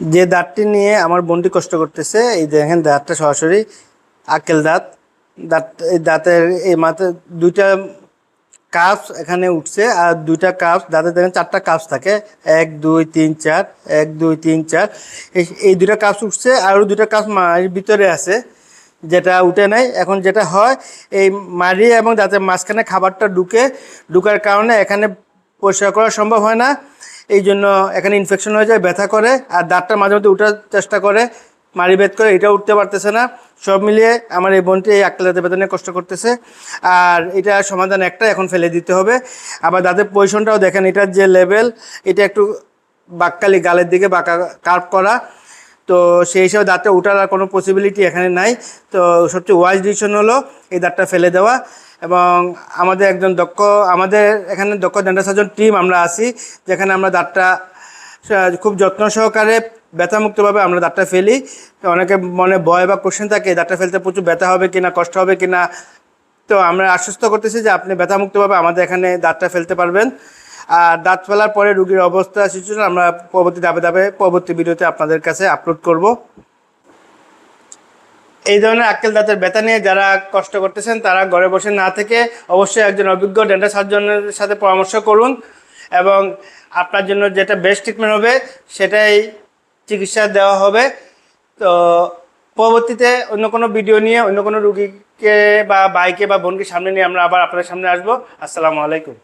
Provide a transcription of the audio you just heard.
যে দাঁতটি নিয়ে আমার বোনটি কষ্ট করতেছে, এই দেখেন দাঁতটা সরাসরি আক্কেল দাঁত। এই দাঁতের এই মাথায় দুইটা কাপস এখানে উঠছে, আর দুইটা কাপস দাঁতে দেখেন চারটা কাপস থাকে, 1 2 3 4, 1 2 3 4। এই দুইটা কাপস উঠছে, আরও দুইটা কাপস মাড়ির ভিতরে আছে যেটা উঠে নাই। এখন যেটা হয়, এই মাড়ি এবং দাঁতের মাঝখানে খাবারটা ঢুকার কারণে এখানে পরিষ্কার করা সম্ভব হয় না। এই জন্য এখানে ইনফেকশন হয়ে যায়, ব্যথা করে, আর দাঁতটা মাঝে মধ্যে উঠার চেষ্টা করে, মাড়ি ভেদ করে, এটা উঠতে পারতেছে না। সব মিলিয়ে আমার এই বোনটি এই আক্কেল দাঁতের ব্যথা নিয়ে কষ্ট করতেছে। আর এটা সমাধান একটা, এখন ফেলে দিতে হবে। আবার দাঁতের পজিশনটাও দেখেন, এটার যে লেভেল, এটা একটু বাক্কালি, গালের দিকে বাঁকা কার্ভ করা। তো সেই হিসাবে দাঁতটা উঠার আর কোনো পসিবিলিটি এখানে নাই। তো সবচেয়ে ওয়াইজ ডিসিশন হলো এই দাঁতটা ফেলে দেওয়া। এবং আমাদের এখানে দক্ষ ডেন্টাল সার্জন টিম আমরা আছি, যেখানে আমরা দাঁতটা খুব যত্ন সহকারে ব্যথামুক্তভাবে আমরা দাঁতটা ফেলি। তো অনেকে মনে ভয় বা কোশ্চেন থাকে দাঁতটা ফেলতে প্রচুর ব্যথা হবে কিনা, কষ্ট হবে কিনা। তো আমরা আশ্বস্ত করতেছি যে আপনি ব্যথামুক্তভাবে আমাদের এখানে দাঁতটা ফেলতে পারবেন। আর দাঁত ফেলার পরে রুগীর অবস্থা সিচুয়েশন আমরা পরবর্তী ধাপে পরবর্তী ভিডিওতে আপনাদের কাছে আপলোড করব। এই ধরনের আক্কেল দাঁতের ব্যথা নিয়ে যারা কষ্ট করতেছেন, তারা ঘরে বসে না থেকে অবশ্যই একজন অভিজ্ঞ ডেন্টাল সার্জনের সাথে পরামর্শ করুন, এবং আপনার জন্য যেটা বেস্ট ট্রিটমেন্ট হবে সেটাই চিকিৎসা দেওয়া হবে। তো পরবর্তীতে অন্য কোনো ভিডিও নিয়ে অন্য কোনো রুগীকে বা ভাইকে বা বোনকে সামনে নিয়ে আমরা আবার আপনাদের সামনে আসবো। আসসালামু আলাইকুম।